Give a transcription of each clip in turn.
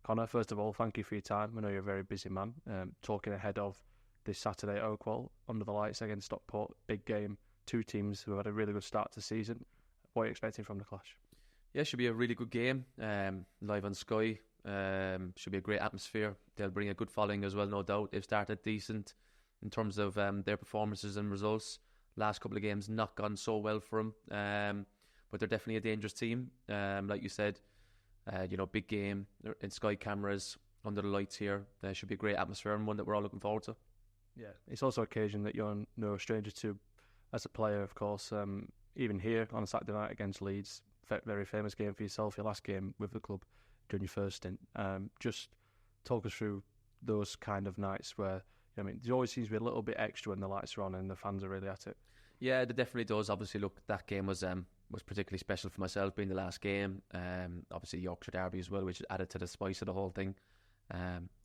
Conor, first of all, thank you for your time. I know you're a very busy man. Talking ahead of this Saturday at Oakwell, under the lights against Stockport, big game, two teams who have had a really good start to the season. What are you expecting from the clash? Yeah, it should be a really good game, live on Sky. Should be a great atmosphere. They'll bring a good following as well, no doubt. They've started decent in terms of their performances and results. Last couple of games not gone so well for them, but they're definitely a dangerous team. Like you said, big game in Sky cameras under the lights here. There should be a great atmosphere and one that we're all looking forward to. Yeah, it's also an occasion that you're no stranger to as a player, of course. Even here on a Saturday night against Leeds, very famous game for yourself, your last game with the club during your first stint. Just talk us through those kind of nights where, there always seems to be a little bit extra when the lights are on and the fans are really at it. Yeah, it definitely does. Obviously, look, that game was particularly special for myself, being the last game. Obviously, Yorkshire Derby as well, which added to the spice of the whole thing.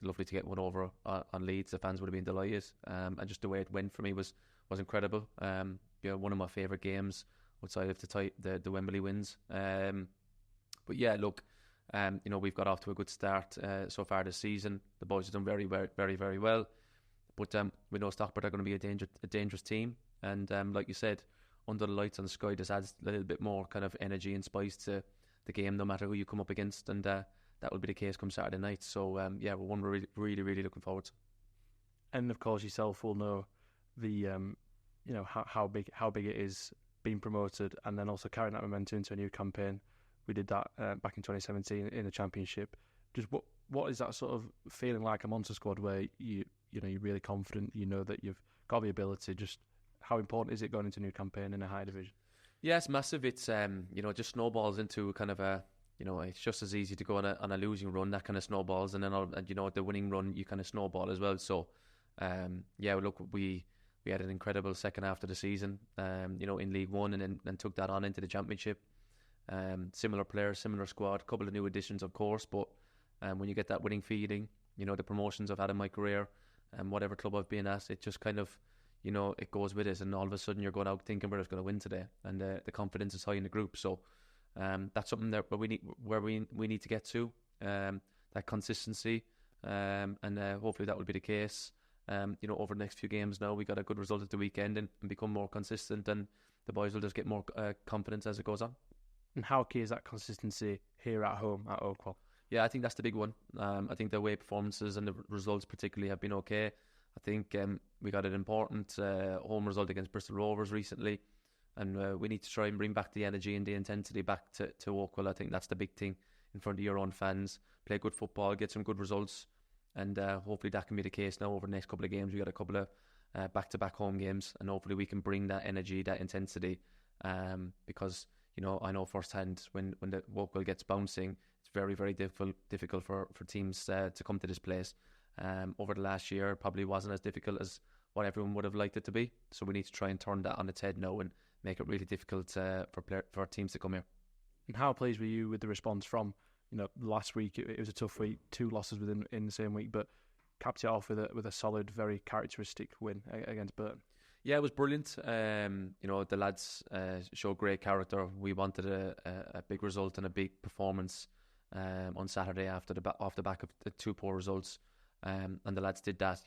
Lovely to get one over on Leeds. The fans would have been delighted. And just the way it went for me was incredible. One of my favourite games outside of the Wembley wins. But yeah, look, we've got off to a good start so far this season. The boys have done very, very, very, very well. But we know Stockport are going to be a dangerous team. And like you said, under the lights on the Sky, just adds a little bit more kind of energy and spice to the game, no matter who you come up against. And that will be the case come Saturday night. So we're one we're really, really looking forward to. And of course, yourself will know the how big it is being promoted, and then also carrying that momentum into a new campaign. We did that back in 2017 in the Championship. Just what is that sort of feeling like a Monster squad where you're really confident, you know that you've got the ability? Just how important is it going into a new campaign in a higher division? Yeah, it's massive. It's just snowballs into kind of a it's just as easy to go on a losing run, that kind of snowballs, and then the winning run you kind of snowball as well. So look, we had an incredible second half of the season, in League One, and then took that on into the Championship. Similar players, similar squad, couple of new additions, of course, but when you get that winning feeling, the promotions I've had in my career, and whatever club I've been at, it just kind of, it goes with it, and all of a sudden you're going out thinking we're just going to win today, and the confidence is high in the group. So that's something that we need to get to, that consistency, and hopefully that will be the case. Over the next few games now, we got a good result at the weekend and become more consistent, and the boys will just get more confidence as it goes on. And how key is that consistency here at home at Oakwell? Yeah, I think that's the big one. I think the away performances and the results particularly have been okay. I think we got an important home result against Bristol Rovers recently, and we need to try and bring back the energy and the intensity back to Oakwell. I think that's the big thing in front of your own fans. Play good football, get some good results, and hopefully that can be the case now over the next couple of games. We got a couple of back-to-back home games, and hopefully we can bring that energy, that intensity, because I know firsthand when the Oakwell gets bouncing, it's very, very difficult for teams to come to this place. Over the last year, probably wasn't as difficult as what everyone would have liked it to be. So we need to try and turn that on its head now and make it really difficult for teams to come here. And how pleased were you with the response from, last week? It was a tough week, 2 losses in the same week, but capped it off with a solid, very characteristic win against Burton. Yeah, it was brilliant. The lads showed great character. We wanted a big result and a big performance on Saturday off the back of the 2 poor results, and the lads did that.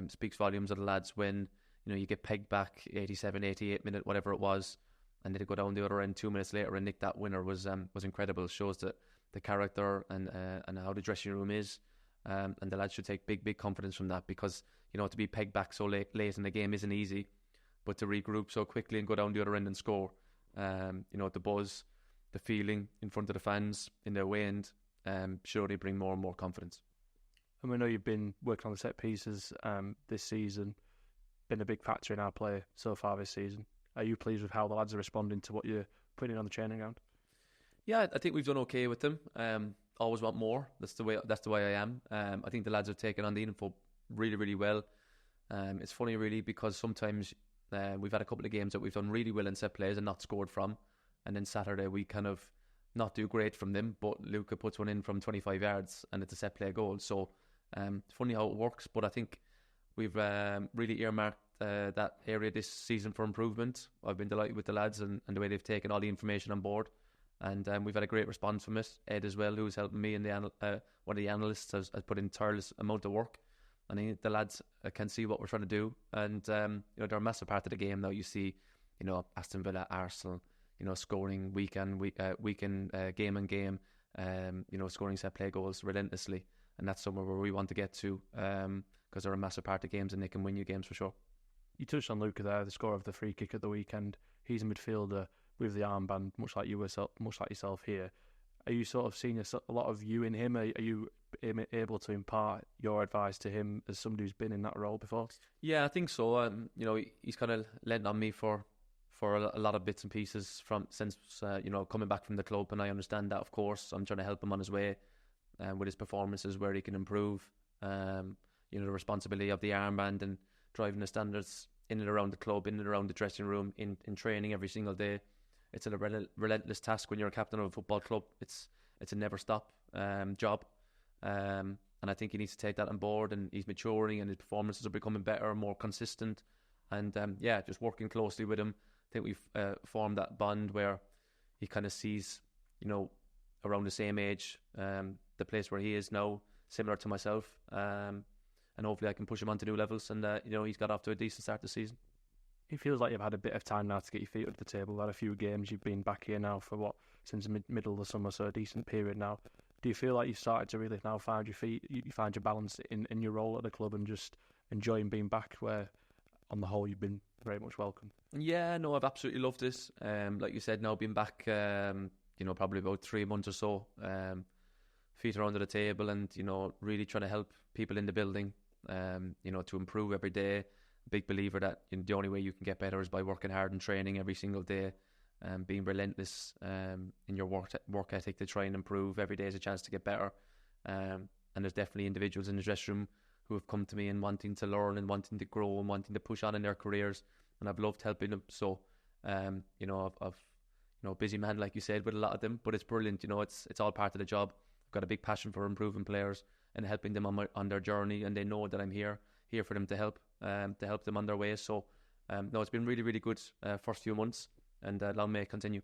Speaks volumes of the lads when you get pegged back 87, 88 minute, whatever it was, and then go down the other end 2 minutes later and nick that winner was incredible. It shows that the character and how the dressing room is, and the lads should take big confidence from that, because to be pegged back so late in the game isn't easy, but to regroup so quickly and go down the other end and score, the buzz, the feeling in front of the fans in their way end, should only bring more and more confidence. And we know you've been working on the set pieces this season, been a big factor in our play so far this season. Are you pleased with how the lads are responding to what you're putting on the training ground? Yeah, I think we've done okay with them. Always want more. That's the way I am. I think the lads have taken on the info really, really well. It's funny really, because sometimes we've had a couple of games that we've done really well in set plays and not scored from, and then Saturday we kind of not do great from them, but Luca puts one in from 25 yards and it's a set play goal. So it's funny how it works, but I think we've really earmarked that area this season for improvement. I've been delighted with the lads and the way they've taken all the information on board, And we've had a great response from it. Ed as well, who's helping me, and one of the analysts has put in tireless amount of work. And the lads can see what we're trying to do. And they're a massive part of the game now. You see, Aston Villa, Arsenal, scoring week in, game and game, scoring set play goals relentlessly. And that's somewhere where we want to get to, because they're a massive part of games and they can win you games for sure. You touched on Luca there, the scorer of the free kick at the weekend. He's a midfielder with the armband, much like yourself here. Are you sort of seeing a lot of you in him? Are you able to impart your advice to him as somebody who's been in that role before? Yeah, I think so. He's kind of lent on me for a lot of bits and pieces since coming back from the club, and I understand that. Of course, I'm trying to help him on his way with his performances, where he can improve. The responsibility of the armband and driving the standards in and around the club, in and around the dressing room, in training every single day. It's a relentless task when you're a captain of a football club. It's a never stop job, and I think he needs to take that on board. And he's maturing, and his performances are becoming better, more consistent. And just working closely with him, I think we've formed that bond where he kind of sees, around the same age, the place where he is now, similar to myself. And hopefully I can push him on to new levels. And he's got off to a decent start this season. It feels like you've had a bit of time now to get your feet under the table. Had a few games. You've been back here now for since the middle of the summer, so a decent period now. Do you feel like you've started to really now find your feet? You find your balance in your role at the club and just enjoying being back, where on the whole you've been very much welcome? Yeah, no, I've absolutely loved this. Like you said, now being back, probably about 3 months or so. Feet are under the table, and really trying to help people in the building. To improve every day. Big believer that the only way you can get better is by working hard and training every single day, being relentless in your work ethic to try and improve. Every day is a chance to get better, and there's definitely individuals in the dressing room who have come to me and wanting to learn and wanting to grow and wanting to push on in their careers, and I've loved helping them. So I've busy man, like you said, with a lot of them, but it's brilliant. It's all part of the job. I've got a big passion for improving players and helping them on their journey, and they know that I'm here for them to help them on their way. So, it's been really, really good first few months, and long may it continue.